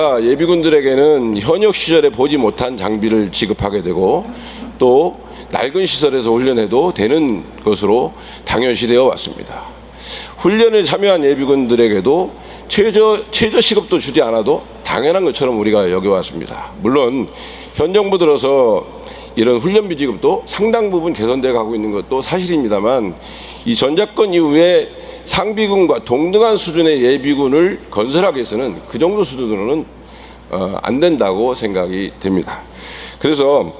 우리가 예비군들에게는 현역 시절에 보지 못한 장비를 지급하게 되고 또 낡은 시설에서 훈련해도 되는 것으로 당연시되어 왔습니다. 훈련에 참여한 예비군들에게도 최저 시급도 주지 않아도 당연한 것처럼 우리가 여겨왔습니다. 물론 현 정부 들어서 이런 훈련비 지급도 상당 부분 개선돼 가고 있는 것도 사실입니다만 이 전작권 이후에 상비군과 동등한 수준의 예비군을 건설하기 위해서는 그 정도 수준으로는 안 된다고 생각이 됩니다. 그래서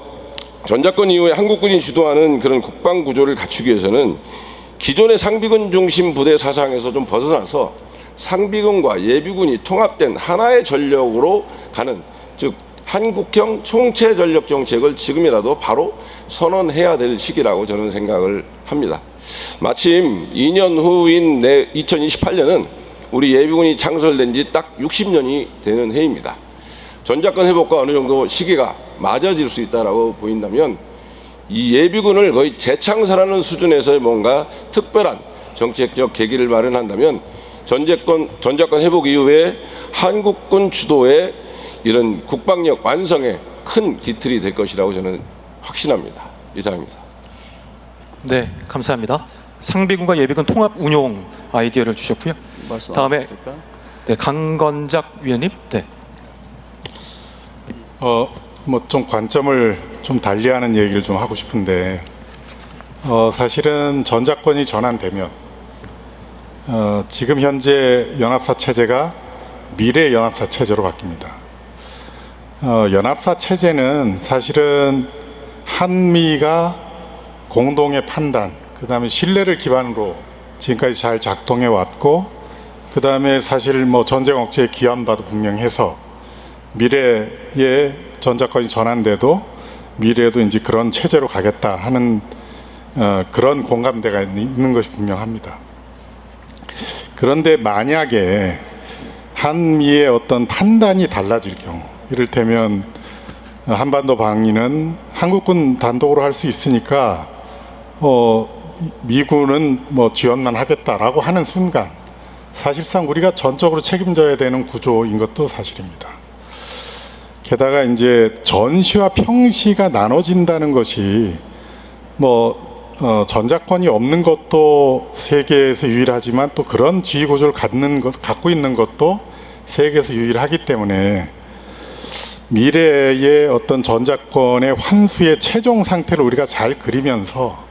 전작권 이후에 한국군이 주도하는 그런 국방 구조를 갖추기 위해서는 기존의 상비군 중심 부대 사상에서 좀 벗어나서 상비군과 예비군이 통합된 하나의 전력으로 가는, 즉 한국형 총체 전력 정책을 지금이라도 바로 선언해야 될 시기라고 저는 생각을 합니다. 마침 2년 후인 2028년은 우리 예비군이 창설된 지 딱 60년이 되는 해입니다. 전작권 회복과 어느 정도 시기가 맞아질 수 있다고 보인다면 이 예비군을 거의 재창설하는 수준에서 뭔가 특별한 정책적 계기를 마련한다면 전작권 회복 이후에 한국군 주도의 이런 국방력 완성에 큰 기틀이 될 것이라고 저는 확신합니다. 이상입니다. 네, 감사합니다. 상비군과 예비군 통합 운용 아이디어를 주셨고요. 다음에 네, 강건작 위원님. 네. 뭐 좀 관점을 좀 달리하는 얘기를 좀 하고 싶은데 사실은 전작권이 전환되면 지금 현재 연합사 체제가 미래 연합사 체제로 바뀝니다. 연합사 체제는 사실은 한미가 공동의 판단, 그 다음에 신뢰를 기반으로 지금까지 잘 작동해 왔고, 그 다음에 사실 뭐 전쟁 억제의 기한바도 분명해서 미래에 전작권이 전환돼도 미래에도 이제 그런 체제로 가겠다 하는 그런 공감대가 있는 것이 분명합니다. 그런데 만약에 한미의 어떤 판단이 달라질 경우, 이를테면 한반도 방위는 한국군 단독으로 할 수 있으니까 미군은 뭐 지원만 하겠다라고 하는 순간 사실상 우리가 전적으로 책임져야 되는 구조인 것도 사실입니다. 게다가 이제 전시와 평시가 나눠진다는 것이 전작권이 없는 것도 세계에서 유일하지만 또 그런 지휘 구조를 갖고 있는 것도 세계에서 유일하기 때문에 미래의 어떤 전작권의 환수의 최종 상태를 우리가 잘 그리면서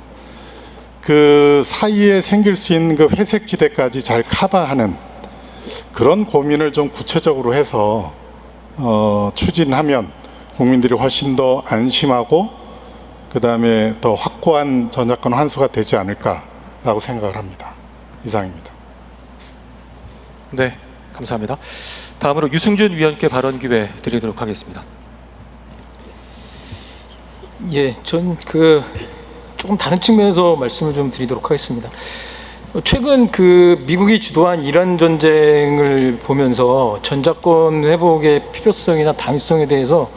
그 사이에 생길 수 있는 그 회색지대까지 잘 커버하는 그런 고민을 좀 구체적으로 해서 추진하면 국민들이 훨씬 더 안심하고 그 다음에 더 확고한 전작권 환수가 되지 않을까라고 생각을 합니다. 이상입니다. 네, 감사합니다. 다음으로 유승준 위원께 발언 기회 드리도록 하겠습니다. 예, 전 조금 다른 측면에서 말씀을 좀 드리도록 하겠습니다. 최근 미국이 주도한 이란 전쟁을 보면서 전작권 회복의 필요성이나 당위성에 대해서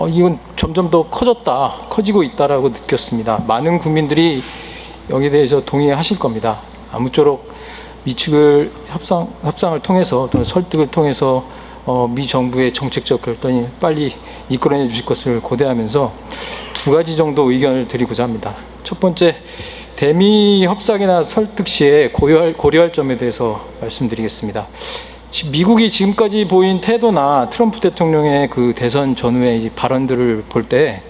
이건 점점 더 커지고 있다라고 느꼈습니다. 많은 국민들이 여기에 대해서 동의하실 겁니다. 아무쪼록 미측을 협상을 통해서 또는 설득을 통해서 미 정부의 정책적 결단이 빨리 이끌어내 주실 것을 고대하면서 두 가지 정도 의견을 드리고자 합니다. 첫 번째, 대미 협상이나 설득 시에 고려할 점에 대해서 말씀드리겠습니다. 미국이 지금까지 보인 태도나 트럼프 대통령의 대선 전후의 발언들을 볼 때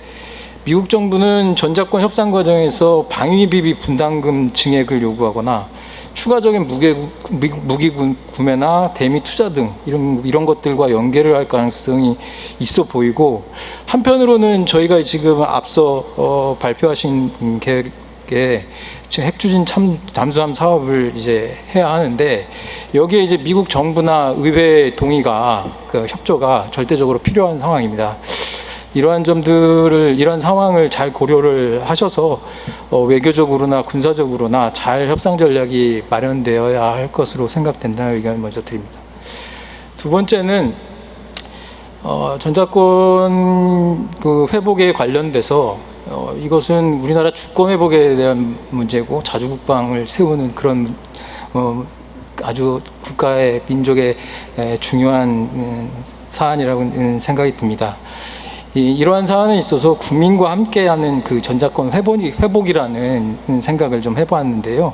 미국 정부는 전작권 협상 과정에서 방위비비 분담금 증액을 요구하거나 추가적인 무기 구매나 대미 투자 등 이런 것들과 연계를 할 가능성이 있어 보이고, 한편으로는 저희가 지금 앞서 발표하신 계획에 핵추진 잠수함 사업을 이제 해야 하는데, 여기에 이제 미국 정부나 의회 동의가 협조가 절대적으로 필요한 상황입니다. 이러한 상황을 잘 고려를 하셔서 외교적으로나 군사적으로나 잘 협상 전략이 마련되어야 할 것으로 생각된다는 의견을 먼저 드립니다. 두 번째는 전작권 회복에 관련돼서 이것은 우리나라 주권 회복에 대한 문제고 자주국방을 세우는 그런 아주 국가의 민족의 중요한 사안이라고 생각이 듭니다. 이러한 사안에 있어서 국민과 함께하는 그 전작권 회복이라는 생각을 좀 해보았는데요.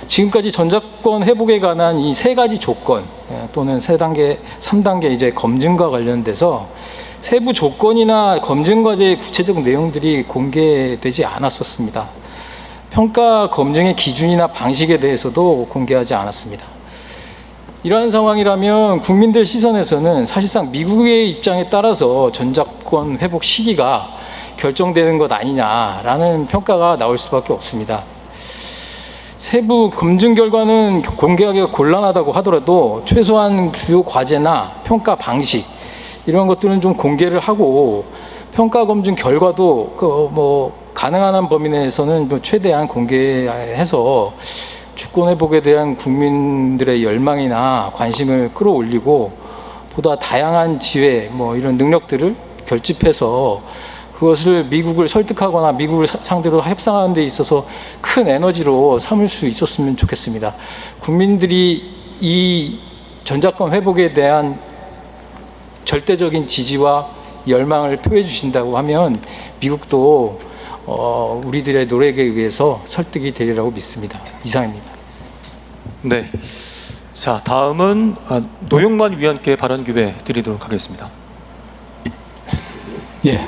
지금까지 전작권 회복에 관한 이 세 가지 조건 또는 세 단계, 3단계 이제 검증과 관련돼서 세부 조건이나 검증 과제의 구체적 내용들이 공개되지 않았었습니다. 평가 검증의 기준이나 방식에 대해서도 공개하지 않았습니다. 이러한 상황이라면 국민들 시선에서는 사실상 미국의 입장에 따라서 전작권 회복 시기가 결정되는 것 아니냐라는 평가가 나올 수밖에 없습니다. 세부 검증 결과는 공개하기가 곤란하다고 하더라도 최소한 주요 과제나 평가 방식 이런 것들은 좀 공개를 하고 평가 검증 결과도 가능한 한 범위 내에서는 최대한 공개해서 주권 회복에 대한 국민들의 열망이나 관심을 끌어올리고 보다 다양한 지혜 이런 능력들을 결집해서 그것을 미국을 설득하거나 미국을 상대로 협상하는 데 있어서 큰 에너지로 삼을 수 있었으면 좋겠습니다. 국민들이 이 전작권 회복에 대한 절대적인 지지와 열망을 표해 주신다고 하면 미국도 우리들의 노력에 의해서 설득이 되리라고 믿습니다. 이상입니다. 네. 자, 다음은 노영만 위원께 발언 기회 드리도록 하겠습니다.